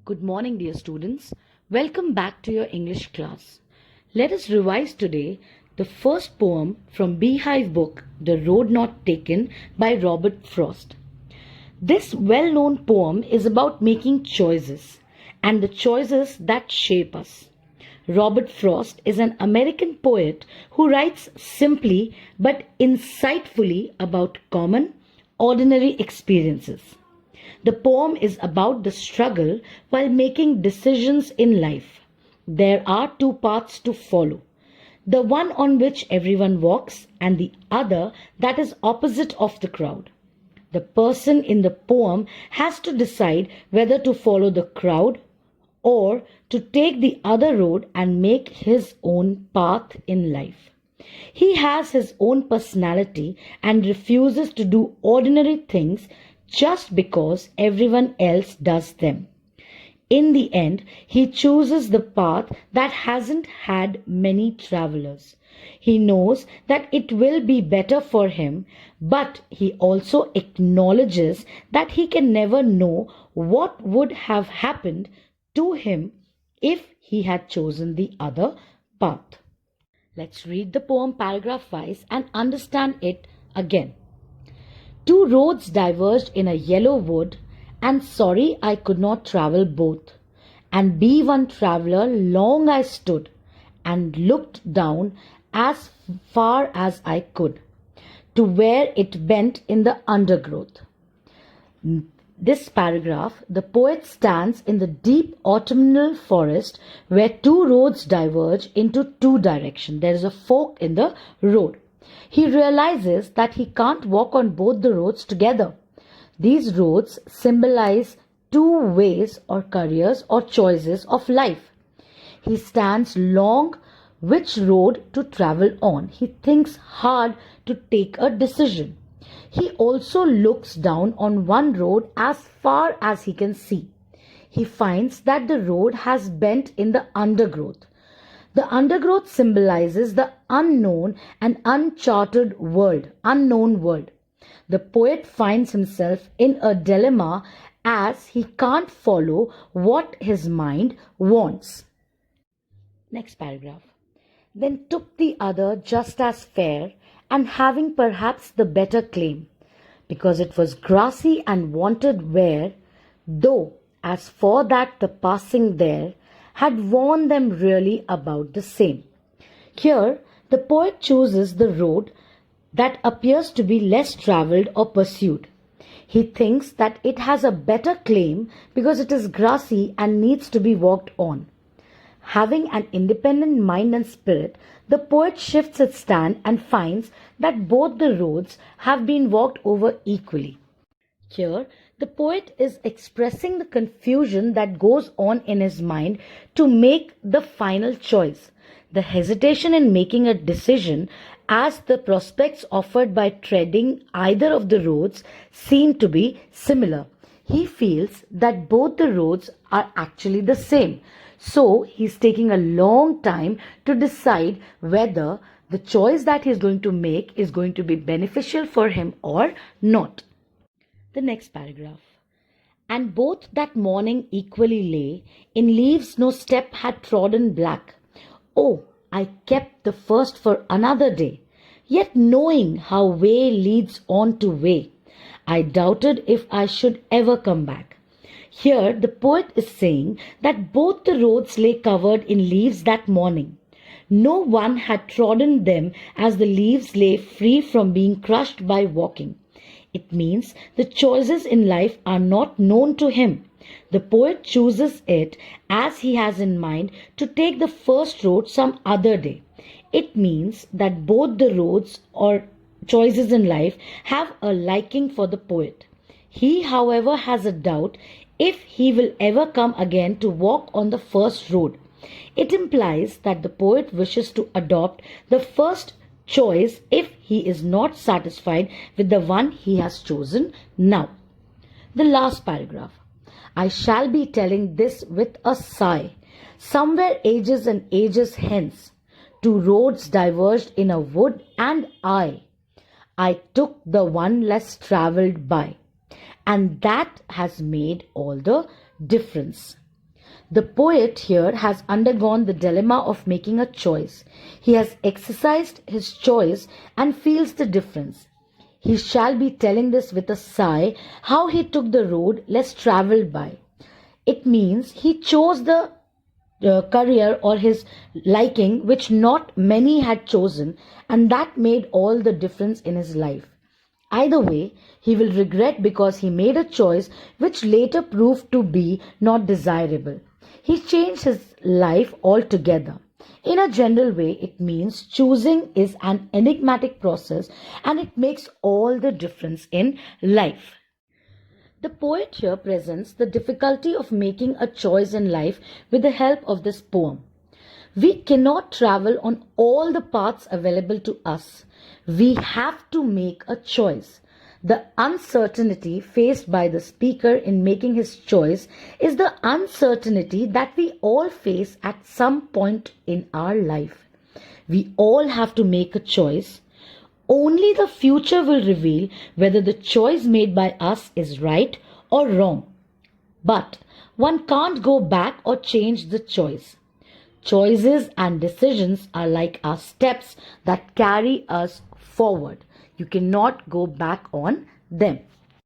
Good morning, dear students. Welcome back to your English class. Let us revise today the first poem from Beehive book, The Road Not Taken by Robert Frost. This well-known poem is about making choices and the choices that shape us. Robert Frost is an American poet who writes simply but insightfully about common, ordinary experiences. The poem is about the struggle while making decisions in life. There are two paths to follow, the one on which everyone walks and the other that is opposite of the crowd. The person in the poem has to decide whether to follow the crowd or to take the other road and make his own path in life. He has his own personality and refuses to do ordinary things just because everyone else does them. In the end, he chooses the path that hasn't had many travelers. He knows that it will be better for him, but he also acknowledges that he can never know what would have happened to him if he had chosen the other path. Let's read the poem paragraph wise and understand it again. Two roads diverged in a yellow wood, and sorry I could not travel both. And be one traveller long I stood, and looked down as far as I could, to where it bent in the undergrowth. This paragraph, the poet stands in the deep autumnal forest where two roads diverge into two directions. There is a fork in the road. He realizes that he can't walk on both the roads together. These roads symbolize two ways or careers or choices of life. He stands long which road to travel on. He thinks hard to take a decision. He also looks down on one road as far as he can see. He finds that the road has bent in the undergrowth. The undergrowth symbolizes the unknown and uncharted world, unknown world. The poet finds himself in a dilemma as he can't follow what his mind wants. Next paragraph. Then took the other just as fair, and having perhaps the better claim, because it was grassy and wanted wear, though as for that the passing there had warned them really about the same. Here the poet chooses the road that appears to be less travelled or pursued. He thinks that it has a better claim because it is grassy and needs to be walked on. Having an independent mind and spirit, the poet shifts its stand and finds that both the roads have been walked over equally. Here, the poet is expressing the confusion that goes on in his mind to make the final choice, the hesitation in making a decision as the prospects offered by treading either of the roads seem to be similar. He feels that both the roads are actually the same. So he's taking a long time to decide whether the choice that he's going to make is going to be beneficial for him or not. The next paragraph. And both that morning equally lay, in leaves no step had trodden black. Oh, I kept the first for another day, yet knowing how way leads on to way, I doubted if I should ever come back. Here the poet is saying that both the roads lay covered in leaves that morning. No one had trodden them as the leaves lay free from being crushed by walking. It means the choices in life are not known to him. The poet chooses it as he has in mind to take the first road some other day. It means that both the roads or choices in life have a liking for the poet. He, however, has a doubt if he will ever come again to walk on the first road. It implies that the poet wishes to adopt the first choice if he is not satisfied with the one he has chosen now. The last paragraph. I shall be telling this with a sigh. Somewhere ages and ages hence, two roads diverged in a wood, and I took the one less travelled by. And that has made all the difference. The poet here has undergone the dilemma of making a choice. He has exercised his choice and feels the difference. He shall be telling this with a sigh how he took the road less travelled by. It means he chose the career or his liking which not many had chosen, and that made all the difference in his life. Either way, he will regret because he made a choice which later proved to be not desirable. He changed his life altogether. In a general way, it means choosing is an enigmatic process and it makes all the difference in life. The poet here presents the difficulty of making a choice in life with the help of this poem. We cannot travel on all the paths available to us. We have to make a choice. The uncertainty faced by the speaker in making his choice is the uncertainty that we all face at some point in our life. We all have to make a choice. Only the future will reveal whether the choice made by us is right or wrong. But one can't go back or change the choice. Choices and decisions are like our steps that carry us forward. You cannot go back on them.